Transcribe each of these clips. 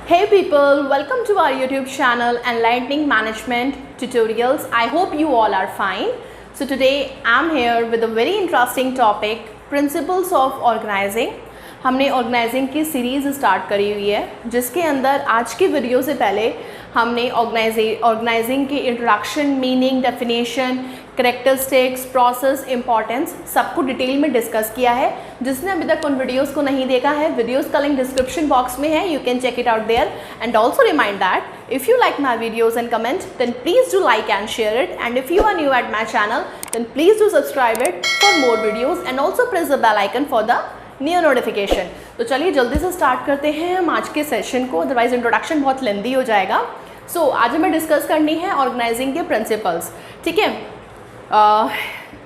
Hey people, welcome to our YouTube channel Enlightening Management Tutorials. I hope you all are fine. So today I'm here with a very interesting topic, Principles of Organizing. हमने organising की series start करी हुई है जिसके अंदर आज की video से पहले हमने ऑर्गेनाइजिंग की introduction, meaning, definition, characteristics, process, importance सबको डिटेल में डिस्कस किया है। जिसने अभी तक उन वीडियोस को नहीं देखा है, वीडियोस का लिंक डिस्क्रिप्शन बॉक्स में है, you can check it out there. And also remind that if you like my videos and comment then please do like and share it, and if you are new at my channel then please do subscribe it for more videos and also press the bell icon for the new notification. तो चलिए जल्दी से start करते हैं हम आज के session को, अदरवाइज इंट्रोडक्शन बहुत लेंदी हो जाएगा। आज हमें डिस्कस करनी है ऑर्गेनाइजिंग के प्रिंसिपल्स। ठीक है,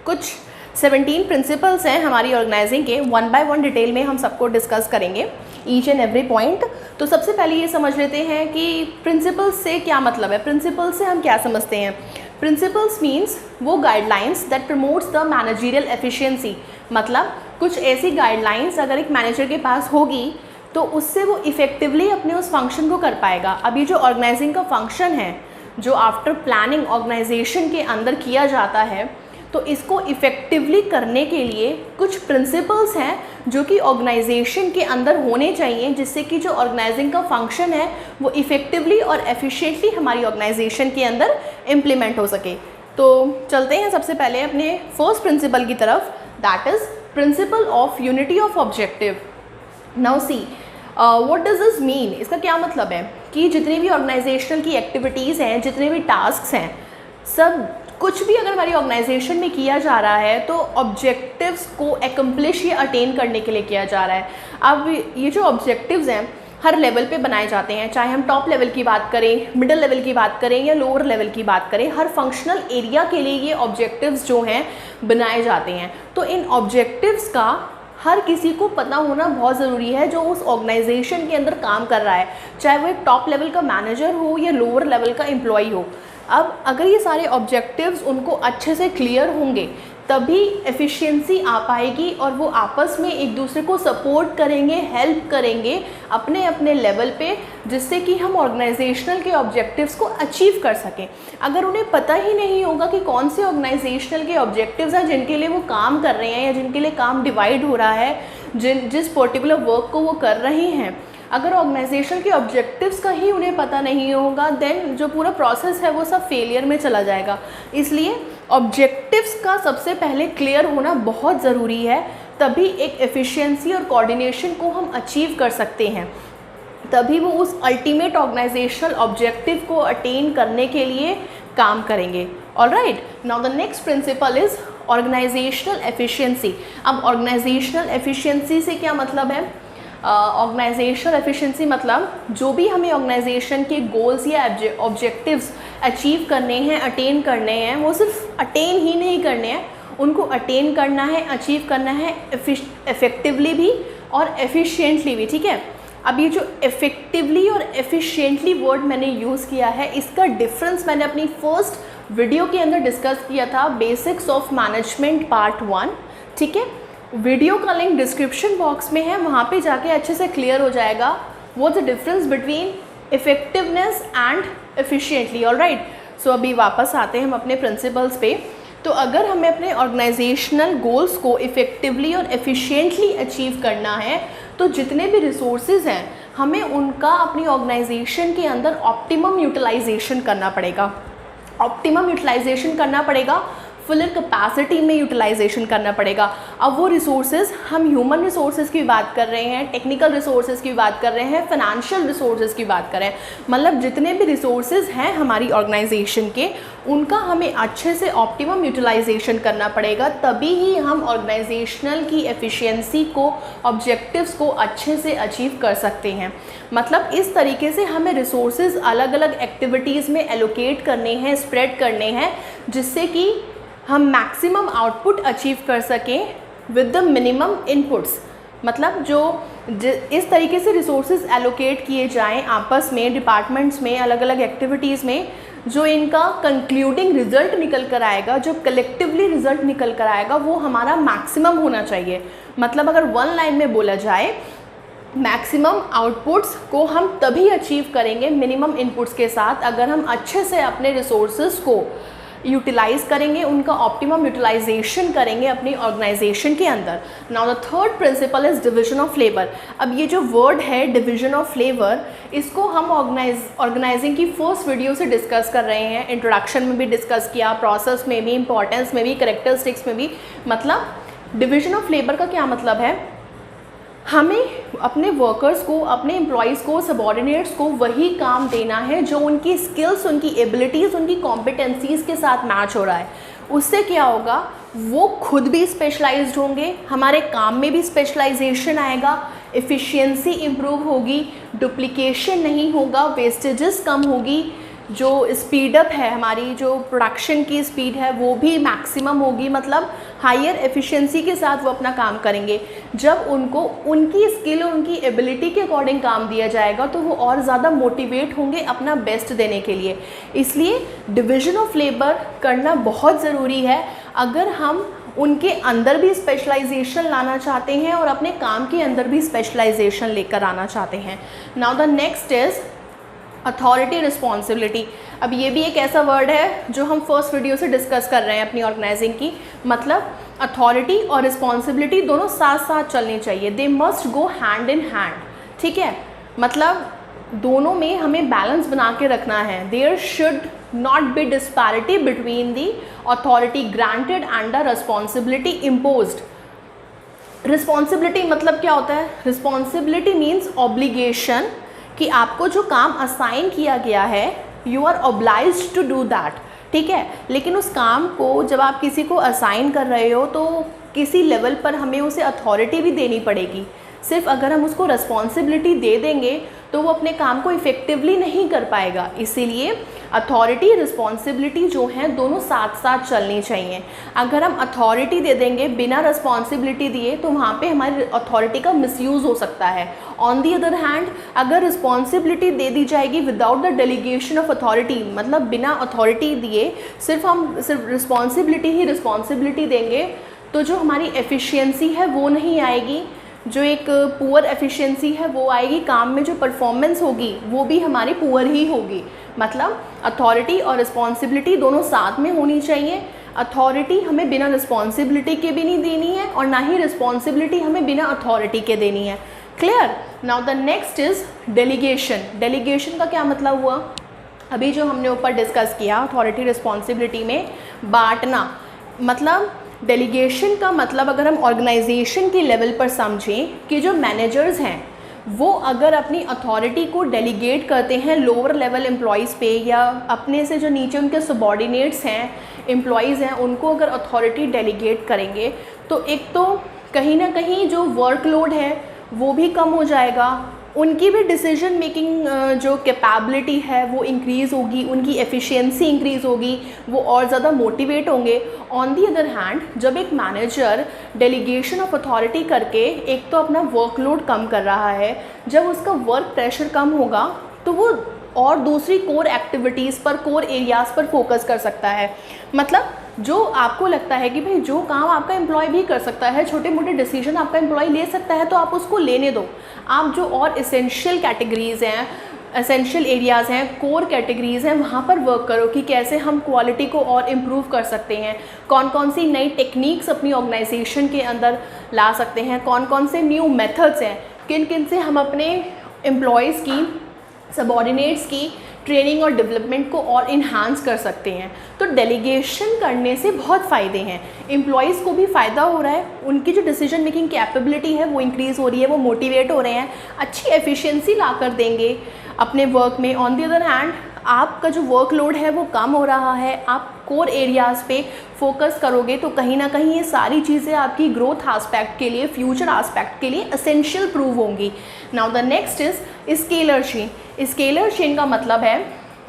कुछ 17 प्रिंसिपल्स हैं हमारी ऑर्गेनाइजिंग के, वन बाय वन डिटेल में हम सबको डिस्कस करेंगे, ईच एंड एवरी पॉइंट। तो सबसे पहले ये समझ लेते हैं कि प्रिंसिपल्स से क्या मतलब है, प्रिंसिपल्स से हम क्या समझते हैं। प्रिंसिपल्स मीन्स वो guidelines that promotes the managerial efficiency, मतलब कुछ ऐसी गाइडलाइंस अगर एक मैनेजर के पास होगी तो उससे वो इफ़ेक्टिवली अपने उस फंक्शन को कर पाएगा। अब ये जो ऑर्गेनाइजिंग का फंक्शन है, जो आफ्टर प्लानिंग ऑर्गेनाइजेशन के अंदर किया जाता है, तो इसको इफ़ेक्टिवली करने के लिए कुछ प्रिंसिपल्स हैं जो कि ऑर्गेनाइजेशन के अंदर होने चाहिए, जिससे कि जो ऑर्गेनाइजिंग का फंक्शन है वो इफ़ेक्टिवली और एफिशिएंटली हमारी ऑर्गेनाइजेशन के अंदर इम्प्लीमेंट हो सके। तो चलते हैं सबसे पहले अपने फर्स्ट प्रिंसिपल की तरफ, that is principle of unity of objective. Now see what does this mean, इसका क्या मतलब है कि जितनी भी ऑर्गेनाइजेशनल की एक्टिविटीज़ हैं, जितने भी टास्क हैं, सब कुछ भी अगर हमारी ऑर्गेनाइजेशन में किया जा रहा है तो ऑब्जेक्टिव्स को एकम्प्लिश या अटेन करने के लिए किया जा रहा है। अब ये जो ऑब्जेक्टिव्स हैं हर लेवल पे बनाए जाते हैं, चाहे हम टॉप लेवल की बात करें, मिडिल लेवल की बात करें या लोअर लेवल की बात करें, हर फंक्शनल एरिया के लिए ये ऑब्जेक्टिव्स जो हैं बनाए जाते हैं। तो इन ऑब्जेक्टिव्स का हर किसी को पता होना बहुत ज़रूरी है जो उस ऑर्गेनाइजेशन के अंदर काम कर रहा है, चाहे वो एक टॉप लेवल का मैनेजर हो या लोअर लेवल का एम्प्लॉय हो। अब अगर ये सारे ऑब्जेक्टिव्स उनको अच्छे से क्लियर होंगे तभी एफिशिएंसी आ पाएगी और वो आपस में एक दूसरे को सपोर्ट करेंगे, हेल्प करेंगे अपने अपने लेवल पे, जिससे कि हम ऑर्गेनाइजेशनल के ऑब्जेक्टिव्स को अचीव कर सकें। अगर उन्हें पता ही नहीं होगा कि कौन से ऑर्गेनाइजेशनल के ऑब्जेक्टिव्स हैं जिनके लिए वो काम कर रहे हैं या जिनके लिए काम डिवाइड हो रहा है, जिस पर्टिकुलर वर्क को वो कर रहे हैं, अगर ऑर्गेनाइजेशन के ऑब्जेक्टिव्स का ही उन्हें पता नहीं होगा देन जो पूरा प्रोसेस है वो सब फेलियर में चला जाएगा। इसलिए ऑब्जेक्टिव्स का सबसे पहले क्लियर होना बहुत ज़रूरी है, तभी एक एफिशिएंसी और कोऑर्डिनेशन को हम अचीव कर सकते हैं, तभी वो उस अल्टीमेट ऑर्गेनाइजेशनल ऑब्जेक्टिव को अटेन करने के लिए काम करेंगे। Alright, now the next principle is organisational efficiency. अब ऑर्गेनाइजेशनल एफिशिएंसी से क्या मतलब है? ऑर्गेनाइजेशनल एफिशिएंसी मतलब जो भी हमें ऑर्गेनाइजेशन के गोल्स या ऑब्जेक्टिव्स अचीव करने हैं, अटेन करने हैं, वो सिर्फ अटेन ही नहीं करने हैं, उनको अटेन करना है, अचीव करना है इफ़ेक्टिवली भी और एफिशिएंटली भी। ठीक है, अब ये जो इफ़ेक्टिवली और एफिशिएंटली वर्ड मैंने यूज़ किया है, इसका डिफरेंस मैंने अपनी फर्स्ट वीडियो के अंदर डिस्कस किया था, बेसिक्स ऑफ मैनेजमेंट पार्ट 1। ठीक है, वीडियो का लिंक डिस्क्रिप्शन बॉक्स में है, वहाँ पे जाके अच्छे से क्लियर हो जाएगा what's the difference between effectiveness and efficiently. Alright, so अभी वापस आते हैं हम अपने प्रिंसिपल्स पे। तो अगर हमें अपने ऑर्गेनाइजेशनल गोल्स को इफ़ेक्टिवली और एफिशिएंटली अचीव करना है तो जितने भी रिसोर्सेज हैं हमें उनका अपनी ऑर्गेनाइजेशन के अंदर ऑप्टिमम यूटिलाइजेशन करना पड़ेगा। ऑप्टिमम यूटिलाइजेशन करना पड़ेगा, फुलर कैपेसिटी में यूटिलाइजेशन करना पड़ेगा। अब वो रिसोर्सेज, हम ह्यूमन रिसोर्सेज की बात कर रहे हैं, टेक्निकल रिसोर्सेज की बात कर रहे हैं, फाइनेंशियल रिसोर्सेज की बात कर रहे हैं, मतलब जितने भी रिसोर्सेज हैं हमारी ऑर्गेनाइजेशन के, उनका हमें अच्छे से ऑप्टिमम यूटिलाइजेशन करना पड़ेगा, तभी ही हम ऑर्गेनाइजेशनल की एफिशिएंसी को, ऑब्जेक्टिव्स को अच्छे से अचीव कर सकते हैं। मतलब इस तरीके से हमें रिसोर्सेज अलग अलग एक्टिविटीज़ में एलोकेट करने हैं, स्प्रेड करने हैं, जिससे कि हम मैक्सिमम आउटपुट अचीव कर सकें विद द मिनिमम इनपुट्स। मतलब जो इस तरीके से रिसोर्सेज एलोकेट किए जाएं आपस में, डिपार्टमेंट्स में, अलग अलग एक्टिविटीज़ में, जो इनका कंक्लूडिंग रिजल्ट निकल कर आएगा, जो कलेक्टिवली रिजल्ट निकल कर आएगा, वो हमारा मैक्सिमम होना चाहिए। मतलब अगर वन लाइन में बोला जाए मैक्सिमम आउटपुट्स को हम तभी अचीव करेंगे मिनिमम इनपुट्स के साथ, अगर हम अच्छे से अपने रिसोर्सेज को यूटिलाइज़ करेंगे, उनका ऑप्टिमम यूटिलाइजेशन करेंगे अपनी ऑर्गेनाइजेशन के अंदर। Now the third principal is division of labour. अब ये जो वर्ड है डिवीजन ऑफ लेबर, इसको हम ऑर्गेनाइजिंग की फर्स्ट वीडियो से डिस्कस कर रहे हैं। इंट्रोडक्शन में भी डिस्कस किया, प्रोसेस में भी, इंपॉर्टेंस में भी, कैरेक्टरिस्टिक्स में भी। मतलब डिवीजन ऑफ लेबर का क्या मतलब है, हमें अपने वर्कर्स को, अपने एम्प्लॉयज़ को, सबॉर्डिनेट्स को वही काम देना है जो उनकी स्किल्स, उनकी एबिलिटीज़, उनकी कॉम्पिटेंसीज़ के साथ मैच हो रहा है। उससे क्या होगा, वो खुद भी स्पेशलाइज्ड होंगे, हमारे काम में भी स्पेशलाइजेशन आएगा, एफिशिएंसी इम्प्रूव होगी, डुप्लीकेशन नहीं होगा, वेस्टेजेस कम होगी, जो स्पीडअप है, हमारी जो प्रोडक्शन की स्पीड है वो भी मैक्सिमम होगी। मतलब हायर एफिशिएंसी के साथ वो अपना काम करेंगे। जब उनको उनकी स्किल और उनकी एबिलिटी के अकॉर्डिंग काम दिया जाएगा तो वो और ज़्यादा मोटिवेट होंगे अपना बेस्ट देने के लिए। इसलिए डिवीज़न ऑफ लेबर करना बहुत ज़रूरी है अगर हम उनके अंदर भी स्पेशलाइजेशन लाना चाहते हैं और अपने काम के अंदर भी स्पेशलाइजेशन लेकर आना चाहते हैं। Now the next is authority responsibility. अब ये भी एक ऐसा वर्ड है जो हम फर्स्ट वीडियो से डिस्कस कर रहे हैं अपनी ऑर्गेनाइजिंग की। मतलब अथॉरिटी और रिस्पॉन्सिबिलिटी दोनों साथ साथ चलनी चाहिए, they must go hand in hand. ठीक है, मतलब दोनों में हमें बैलेंस बना के रखना है। There should not be disparity between the authority granted and the responsibility imposed. Responsibility मतलब क्या होता है, रिस्पॉन्सिबिलिटी मीन्स ऑब्लिगेशन, कि आपको जो काम असाइन किया गया है you are obliged to do that. ठीक है, लेकिन उस काम को जब आप किसी को असाइन कर रहे हो तो किसी लेवल पर हमें उसे अथॉरिटी भी देनी पड़ेगी। सिर्फ अगर हम उसको रिस्पॉन्सिबिलिटी दे देंगे तो वो अपने काम को इफ़ेक्टिवली नहीं कर पाएगा। इसीलिए अथॉरिटी रिस्पॉन्सिबिलिटी जो हैं दोनों साथ साथ चलनी चाहिए। अगर हम अथॉरिटी दे देंगे बिना रिस्पॉन्सिबिलिटी दिए तो वहाँ पे हमारी अथॉरिटी का मिसयूज़ हो सकता है। ऑन दी अदर हैंड अगर रिस्पॉन्सिबिलिटी दे दी जाएगी without the delegation of authority, मतलब बिना अथॉरिटी दिए सिर्फ रिस्पॉन्सिबिलिटी देंगे तो जो हमारी एफिशिएंसी है वो नहीं आएगी, जो एक पुअर एफिशिएंसी है वो आएगी, काम में जो परफॉर्मेंस होगी वो भी हमारी पुअर ही होगी। मतलब अथॉरिटी और रिस्पॉन्सिबिलिटी दोनों साथ में होनी चाहिए। अथॉरिटी हमें बिना रिस्पॉन्सिबिलिटी के भी नहीं देनी है और ना ही रिस्पॉन्सिबिलिटी हमें बिना अथॉरिटी के देनी है। Clear? Now the next is delegation. Delegation का क्या मतलब हुआ, अभी जो हमने ऊपर डिस्कस किया अथॉरिटी रिस्पॉन्सिबिलिटी में बांटना। मतलब डेलीगेशन का मतलब अगर हम ऑर्गेनाइजेशन के लेवल पर समझें कि जो मैनेजर्स हैं वो अगर अपनी अथॉरिटी को डेलीगेट करते हैं लोअर लेवल एम्प्लॉयज़ पे, या अपने से जो नीचे उनके सबॉर्डिनेट्स हैं एम्प्लॉयज़ हैं उनको अगर अथॉरिटी डेलीगेट करेंगे तो एक तो कहीं ना कहीं जो वर्कलोड है वो भी कम हो जाएगा, उनकी भी डिसीजन मेकिंग जो कैपेबिलिटी है वो इंक्रीज़ होगी, उनकी एफिशिएंसी इंक्रीज़ होगी, वो और ज़्यादा मोटिवेट होंगे। ऑन दी अदर हैंड जब एक मैनेजर डेलीगेशन ऑफ अथॉरिटी करके एक तो अपना वर्कलोड कम कर रहा है, जब उसका वर्क प्रेशर कम होगा तो वो और दूसरी कोर एक्टिविटीज़ पर, कोर एरियाज़ पर फोकस कर सकता है। मतलब जो आपको लगता है कि भाई जो काम आपका एम्प्लॉय भी कर सकता है, छोटे मोटे डिसीजन आपका एम्प्लॉय ले सकता है तो आप उसको लेने दो। आप जो और एसेंशियल कैटेगरीज़ हैं, एसेंशियल एरियाज़ हैं, कोर कैटेगरीज़ हैं, वहाँ पर वर्क करो कि कैसे हम क्वालिटी को और इम्प्रूव कर सकते हैं, कौन कौन सी नई टेक्निक्स अपनी ऑर्गेनाइजेशन के अंदर ला सकते हैं, कौन कौन से न्यू मेथड्स हैं, किन किन से हम अपने एम्प्लॉयज़ की, सबॉर्डिनेट्स की ट्रेनिंग और डेवलपमेंट को और इन्हांस कर सकते हैं। तो डेलीगेशन करने से बहुत फ़ायदे हैं, एम्प्लॉयज़ को भी फ़ायदा हो रहा है, उनकी जो डिसीजन मेकिंग कैपेबिलिटी है वो इंक्रीज़ हो रही है, वो मोटिवेट हो रहे हैं, अच्छी एफिशिएंसी ला कर देंगे अपने वर्क में। ऑन दी अदर हैंड आपका जो वर्कलोड है वो कम हो रहा है, आप कोर एरियाज़ पे फोकस करोगे तो कहीं ना कहीं ये सारी चीज़ें आपकी ग्रोथ एस्पेक्ट के लिए, फ्यूचर एस्पेक्ट के लिए एसेंशियल प्रूव होंगी। Now the next is scalar chain. Scalar chain का मतलब है,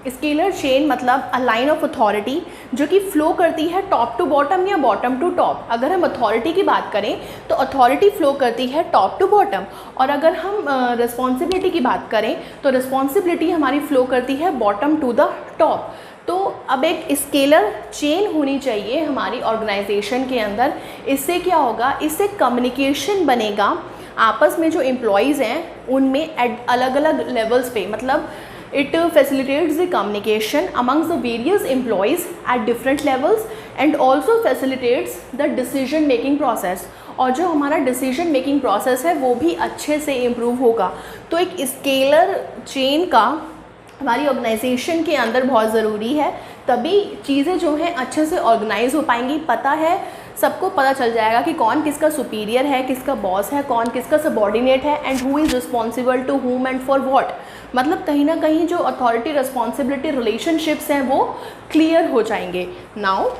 स्केलर चेन मतलब अ लाइन ऑफ अथॉरिटी जो कि फ्लो करती है टॉप टू बॉटम या बॉटम टू टॉप। अगर हम अथॉरिटी की बात करें तो अथॉरिटी फ्लो करती है टॉप टू बॉटम, और अगर हम रिस्पॉन्सिबिलिटी की बात करें तो रिस्पॉन्सिबिलिटी हमारी फ्लो करती है बॉटम टू द टॉप। तो अब एक स्केलर चेन होनी चाहिए हमारी ऑर्गेनाइजेशन के अंदर। इससे क्या होगा, इससे कम्युनिकेशन बनेगा, आपस में जो एम्प्लॉयज़ हैं उनमें एट अलग अलग लेवल्स पे, मतलब it facilitates the communication amongst the various employees at different levels and also facilitates the decision making process, और जो हमारा डिसीजन मेकिंग प्रोसेस है वो भी अच्छे से इम्प्रूव होगा। तो एक स्केलर चेन का हमारी ऑर्गेनाइजेशन के अंदर बहुत ज़रूरी है, तभी चीज़ें जो हैं अच्छे से ऑर्गेनाइज हो पाएंगी। पता है, सबको पता चल जाएगा कि कौन किसका सुपीरियर है, किसका बॉस है, कौन किसका सबॉर्डिनेट है, and who is responsible to whom and for what. मतलब कहीं ना कहीं जो अथॉरिटी रिस्पॉन्सिबिलिटी रिलेशनशिप्स हैं वो क्लियर हो जाएंगे। Now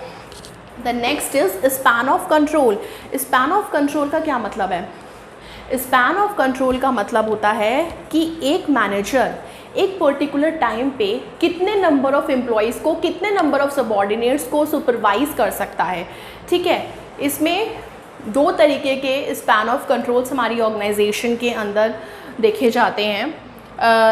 the next is span of control. Span of control का क्या मतलब है? स्पैन ऑफ कंट्रोल का मतलब होता है कि एक मैनेजर एक पर्टिकुलर टाइम पे कितने नंबर ऑफ एम्प्लॉयज़ को, कितने नंबर ऑफ सबॉर्डिनेट्स को सुपरवाइज कर सकता है। ठीक है, इसमें दो तरीके के स्पैन ऑफ कंट्रोल्स हमारी ऑर्गेनाइजेशन के अंदर देखे जाते हैं।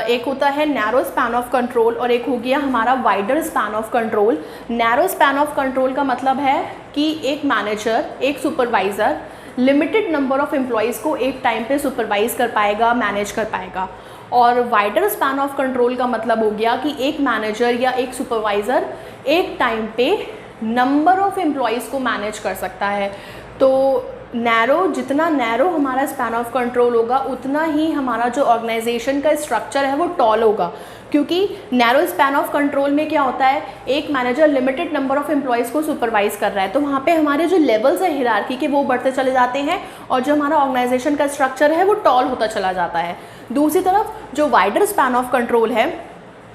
एक होता है नैरो स्पैन ऑफ कंट्रोल और एक हो गया हमारा wider span of control. Narrow span of control का मतलब है कि एक मैनेजर, एक supervisor limited number of employees को एक टाइम पे सुपरवाइज कर पाएगा, मैनेज कर पाएगा। और वाइडर स्पैन ऑफ कंट्रोल का मतलब हो गया कि एक मैनेजर या एक सुपरवाइज़र एक टाइम पे नंबर ऑफ एम्प्लॉयज़ को मैनेज कर सकता है। तो नैरो, जितना नैरो हमारा स्पैन ऑफ कंट्रोल होगा उतना ही हमारा जो ऑर्गेनाइजेशन का स्ट्रक्चर है वो टॉल होगा, क्योंकि नैरो स्पैन ऑफ कंट्रोल में क्या होता है, एक manager limited number of employees को सुपरवाइज कर रहा है, तो वहाँ पे हमारे जो लेवल्स है हिरार्की के वो बढ़ते चले जाते हैं और जो हमारा ऑर्गेनाइजेशन का स्ट्रक्चर है वो टॉल होता चला जाता है। दूसरी तरफ जो वाइडर स्पैन ऑफ कंट्रोल है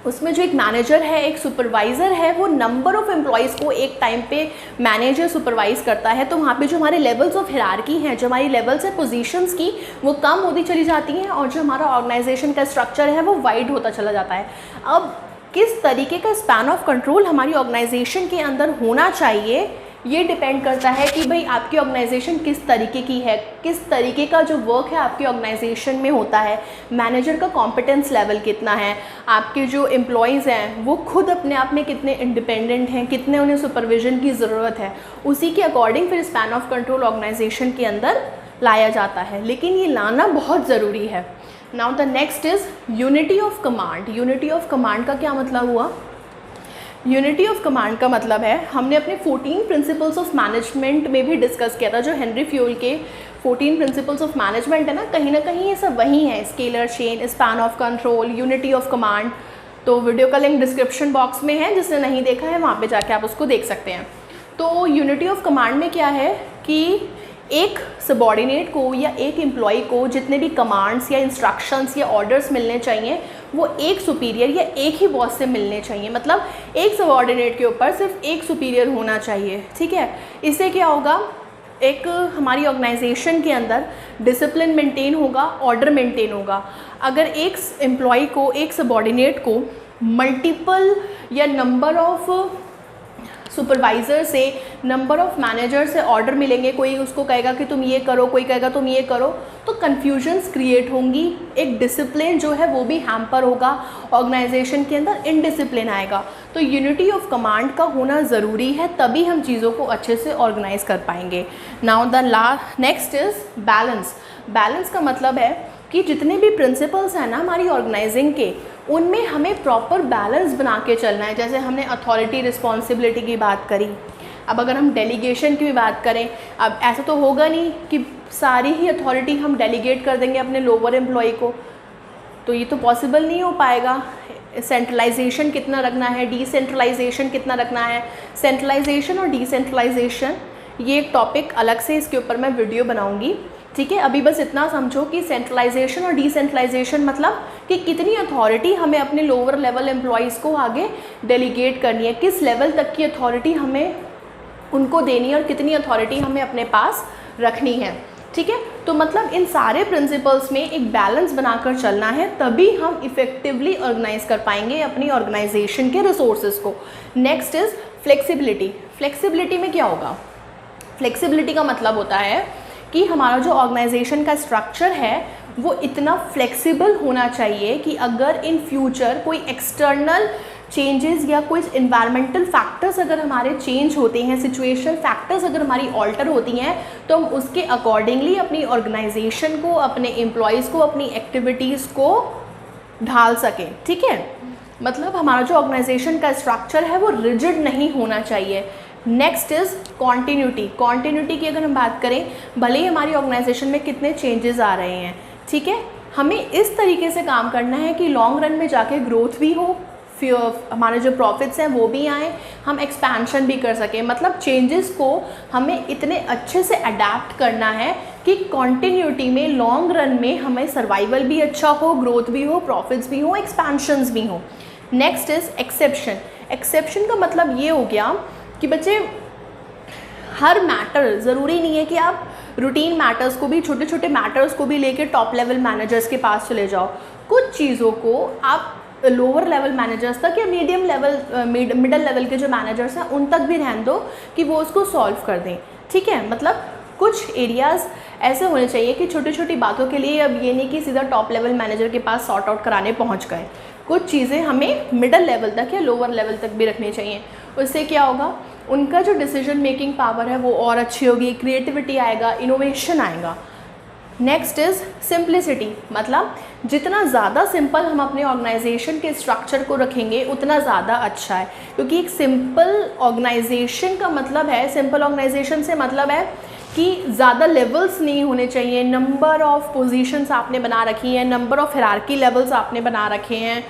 उसमें जो एक मैनेजर है, एक सुपरवाइज़र है, वो नंबर ऑफ एम्प्लॉयज़ को एक टाइम पे मैनेजर सुपरवाइज करता है, तो वहाँ पे जो हमारे लेवल्स ऑफ हिरार्की हैं, जो हमारी लेवल्स है पोजीशंस की, वो कम होती चली जाती हैं और जो हमारा ऑर्गेनाइजेशन का स्ट्रक्चर है वो वाइड होता चला जाता है। अब किस तरीके का स्पैन ऑफ कंट्रोल हमारी ऑर्गेनाइजेशन के अंदर होना चाहिए, ये डिपेंड करता है कि भाई आपकी ऑर्गेनाइजेशन किस तरीके की है, किस तरीके का जो वर्क है आपकी ऑर्गेनाइजेशन में होता है, मैनेजर का कॉम्पिटेंस लेवल कितना है, आपके जो एम्प्लॉयज़ हैं वो खुद अपने आप में कितने इंडिपेंडेंट हैं, कितने उन्हें सुपरविजन की ज़रूरत है, उसी के अकॉर्डिंग फिर स्पैन ऑफ कंट्रोल ऑर्गेनाइजेशन के अंदर लाया जाता है, लेकिन ये लाना बहुत ज़रूरी है। Now the next is unity of command. Unity of command का क्या मतलब हुआ? यूनिटी ऑफ कमांड का मतलब है, हमने अपने 14 प्रिंसिपल्स ऑफ मैनेजमेंट में भी डिस्कस किया था, जो हेनरी फ्यूल के 14 प्रिंसिपल्स ऑफ मैनेजमेंट है ना कहीं ये सब वही है, scalar chain, span of control, unity of command. तो वीडियो का लिंक डिस्क्रिप्शन बॉक्स में है, जिसने नहीं देखा है वहाँ पे जाके आप उसको देख सकते हैं। तो यूनिटी ऑफ कमांड में क्या है कि एक सबॉर्डिनेट को या एक एम्प्लॉय को जितने भी कमांड्स या इंस्ट्रक्शंस या ऑर्डर्स मिलने चाहिए वो एक सुपीरियर या एक ही बॉस से मिलने चाहिए, मतलब एक सबॉर्डिनेट के ऊपर सिर्फ एक सुपीरियर होना चाहिए। ठीक है, इससे क्या होगा, एक हमारी ऑर्गेनाइजेशन के अंदर डिसिप्लिन मेंटेन होगा, ऑर्डर मेंटेन होगा। अगर एक एम्प्लॉय को, एक सबॉर्डिनेट को मल्टीपल या नंबर ऑफ सुपरवाइज़र से, नंबर ऑफ मैनेजर से ऑर्डर मिलेंगे, कोई उसको कहेगा कि तुम ये करो, कोई कहेगा तुम ये करो, तो कन्फ्यूजन्स क्रिएट होंगी, एक डिसिप्लिन जो है वो भी हैम्पर होगा, ऑर्गेनाइजेशन के अंदर इनडिसिप्लिन आएगा। तो यूनिटी ऑफ कमांड का होना ज़रूरी है, तभी हम चीज़ों को अच्छे से ऑर्गेनाइज कर पाएंगे। Now the next is balance. Balance का मतलब है कि जितने भी प्रिंसिपल्स हैं ना हमारी ऑर्गेनाइजिंग के, उनमें हमें प्रॉपर बैलेंस बना के चलना है। जैसे हमने अथॉरिटी रिस्पॉन्सिबिलिटी की बात करी, अब अगर हम डेलीगेशन की भी बात करें, अब ऐसा तो होगा नहीं कि सारी ही अथॉरिटी हम डेलीगेट कर देंगे अपने लोअर एम्प्लॉय को, तो ये तो पॉसिबल नहीं हो पाएगा। सेंट्रलाइजेशन कितना रखना है, डिसेंट्रलाइजेशन कितना रखना है, सेंट्रलाइजेशन और डिसेंट्रलाइजेशन ये एक टॉपिक अलग से, इसके ऊपर मैं वीडियो बनाऊंगी। ठीक है, अभी बस इतना समझो कि सेंट्रलाइजेशन और डिसेंट्रलाइजेशन मतलब कि कितनी अथॉरिटी हमें अपने लोअर लेवल एम्प्लॉयज़ को आगे डेलीगेट करनी है, किस लेवल तक की अथॉरिटी हमें उनको देनी है और कितनी अथॉरिटी हमें अपने पास रखनी है। ठीक है, तो मतलब इन सारे प्रिंसिपल्स में एक बैलेंस बनाकर चलना है, तभी हम इफ़ेक्टिवली ऑर्गेनाइज कर पाएंगे अपनी ऑर्गेनाइजेशन के रिसोर्सेज को। Next is flexibility. फ्लेक्सिबिलिटी में क्या होगा? फ्लेक्सिबिलिटी का मतलब होता है कि हमारा जो ऑर्गेनाइजेशन का स्ट्रक्चर है वो इतना फ्लेक्सिबल होना चाहिए कि अगर इन फ्यूचर कोई एक्सटर्नल चेंजेस या कुछ इन्वायरमेंटल फैक्टर्स अगर हमारे चेंज होते हैं, सिचुएशनल फैक्टर्स अगर हमारी ऑल्टर होती हैं, तो हम उसके अकॉर्डिंगली अपनी ऑर्गेनाइजेशन को, अपने एम्प्लॉयज़ को, अपनी एक्टिविटीज़ को ढाल सकें। ठीक है, मतलब हमारा जो ऑर्गेनाइजेशन का स्ट्रक्चर है वो रिजिड नहीं होना चाहिए। Next is continuity. कॉन्टीन्यूटी की अगर हम बात करें, भले ही हमारी ऑर्गेनाइजेशन में कितने चेंजेस आ रहे हैं, ठीक है, हमें इस तरीके से काम करना है कि लॉन्ग रन में जाके ग्रोथ भी हो, फिर हमारे जो प्रॉफिट्स हैं वो भी आएँ, हम एक्सपेंशन भी कर सकें। मतलब चेंजेस को हमें इतने अच्छे से अडेप्ट करना है कि कॉन्टीन्यूटी में लॉन्ग रन में हमें सर्वाइवल भी अच्छा हो, ग्रोथ भी हो, प्रॉफिट्स भी हो, एक्सपेंशंस भी हो। Next is exception. एक्सेप्शन का मतलब ये हो गया कि बच्चे हर मैटर, ज़रूरी नहीं है कि आप रूटीन मैटर्स को भी, छोटे छोटे मैटर्स को भी लेके टॉप लेवल मैनेजर्स के पास चले जाओ। कुछ चीज़ों को आप लोअर लेवल मैनेजर्स तक या मीडियम लेवल, मिडल लेवल के जो मैनेजर्स हैं उन तक भी रहने दो कि वो उसको सॉल्व कर दें। ठीक है, मतलब कुछ एरियाज़ ऐसे होने चाहिए कि छोटी छोटी बातों के लिए अब ये नहीं कि सीधा टॉप लेवल मैनेजर के पास सॉर्ट आउट कराने पहुंच गए। कुछ चीज़ें हमें मिडल लेवल तक या लोअर लेवल तक भी रखनी चाहिए। उससे क्या होगा, उनका जो डिसीजन मेकिंग पावर है वो और अच्छी होगी, क्रिएटिविटी आएगा, इनोवेशन आएगा। Next is simplicity. मतलब जितना ज़्यादा सिंपल हम अपने ऑर्गेनाइजेशन के स्ट्रक्चर को रखेंगे उतना ज़्यादा अच्छा है, क्योंकि एक सिंपल ऑर्गेनाइजेशन का मतलब है, सिंपल ऑर्गेनाइजेशन से मतलब है कि ज़्यादा लेवल्स नहीं होने चाहिए, नंबर ऑफ़ पोजीशंस आपने बना रखी हैं, नंबर ऑफ़ हायरार्की लेवल्स आपने बना रखे हैं,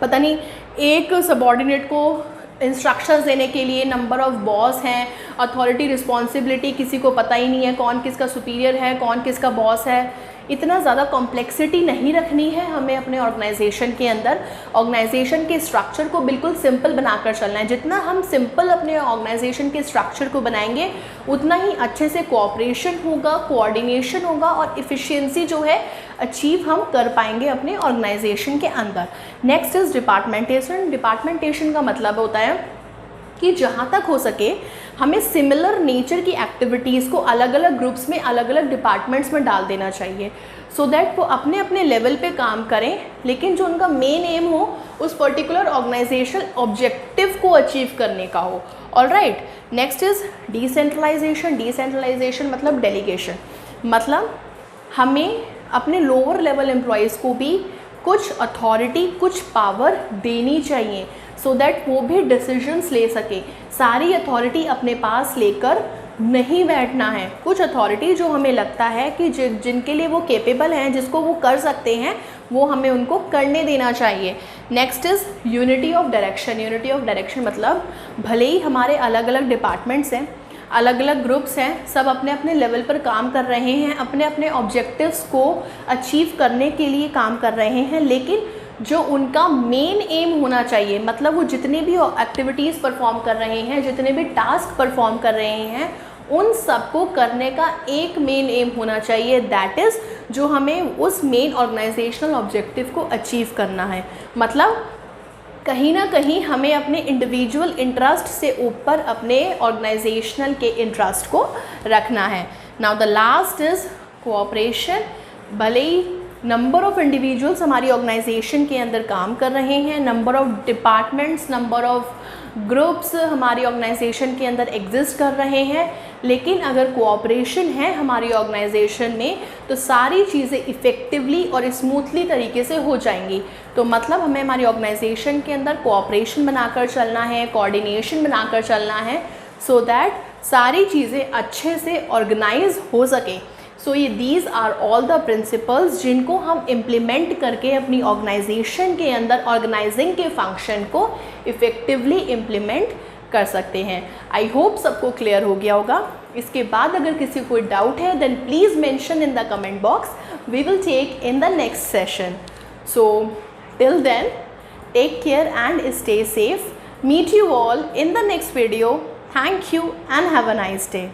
पता नहीं एक सबऑर्डिनेट को इंस्ट्रक्शंस देने के लिए नंबर ऑफ़ बॉस हैं, अथॉरिटी रिस्पॉन्सिबिलिटी किसी को पता ही नहीं है कौन किसका सुपीरियर है, कौन किसका बॉस है। इतना ज़्यादा कॉम्प्लेक्सिटी नहीं रखनी है हमें अपने ऑर्गेनाइजेशन के अंदर। ऑर्गेनाइजेशन के स्ट्रक्चर को बिल्कुल सिंपल बनाकर चलना है। जितना हम सिंपल अपने ऑर्गेनाइजेशन के स्ट्रक्चर को बनाएंगे उतना ही अच्छे से कोऑपरेशन होगा, कोऑर्डिनेशन होगा और इफ़िशियंसी जो है अचीव हम कर पाएंगे अपने ऑर्गेनाइजेशन के अंदर। Next is डिपार्टमेंटेशन। डिपार्टमेंटेशन का मतलब होता है कि जहाँ तक हो सके हमें सिमिलर नेचर की एक्टिविटीज़ को अलग अलग ग्रुप्स में, अलग अलग डिपार्टमेंट्स में डाल देना चाहिए, सो दैट वो अपने अपने लेवल पे काम करें, लेकिन जो उनका मेन एम हो उस पर्टिकुलर ऑर्गेनाइजेशनल ऑब्जेक्टिव को अचीव करने का हो। Alright, next is decentralisation. Decentralisation मतलब डेलीगेशन। मतलब हमें अपने लोअर लेवल एम्प्लॉयज़ को भी कुछ अथॉरिटी, कुछ पावर देनी चाहिए, सो दैट वो भी डिसीजंस ले सके। सारी अथॉरिटी अपने पास लेकर नहीं बैठना है। कुछ अथॉरिटी जो हमें लगता है कि जिनके लिए वो कैपेबल हैं, जिसको वो कर सकते हैं, वो हमें उनको करने देना चाहिए। Next is unity of direction. Unity of direction मतलब भले ही हमारे अलग अलग डिपार्टमेंट्स हैं, अलग अलग ग्रुप्स हैं, सब अपने अपने लेवल पर काम कर रहे हैं, अपने अपने ऑब्जेक्टिव्स को अचीव करने के लिए काम कर रहे हैं, लेकिन जो उनका मेन एम होना चाहिए, मतलब वो जितने भी एक्टिविटीज़ परफॉर्म कर रहे हैं, जितने भी टास्क परफॉर्म कर रहे हैं, उन सबको करने का एक मेन एम होना चाहिए, दैट इज़ जो हमें उस मेन ऑर्गेनाइजेशनल ऑब्जेक्टिव को अचीव करना है। मतलब कहीं ना कहीं हमें अपने इंडिविजुअल इंटरेस्ट से ऊपर अपने ऑर्गेनाइजेशनल के इंटरेस्ट को रखना है। Now the last is cooperation. भले ही नंबर ऑफ़ इंडिविजुअल्स हमारी ऑर्गेनाइजेशन के अंदर काम कर रहे हैं, number of departments, number of groups हमारी ऑर्गेनाइजेशन के अंदर एग्जिस्ट कर रहे हैं, लेकिन अगर कोऑपरेशन है हमारी ऑर्गेनाइजेशन में तो सारी चीज़ें इफ़ेक्टिवली और स्मूथली तरीके से हो जाएंगी। तो मतलब हमें हमारी ऑर्गेनाइजेशन के अंदर कोऑपरेशन बनाकर चलना है, कोऑर्डिनेशन बनाकर चलना है, सो दैट सारी चीज़ें अच्छे से ऑर्गेनाइज हो सकें। सो ये these are all the principles जिनको हम इम्प्लीमेंट करके अपनी ऑर्गेनाइजेशन के अंदर ऑर्गेनाइजिंग के फंक्शन को इफ़ेक्टिवली इम्प्लीमेंट कर सकते हैं। आई होप सबको क्लियर हो गया होगा। इसके बाद अगर किसी को डाउट है then please mention in the comment box, we will take in the next session. So till then take care and stay safe. Meet you all in the next video. Thank you and have a nice day.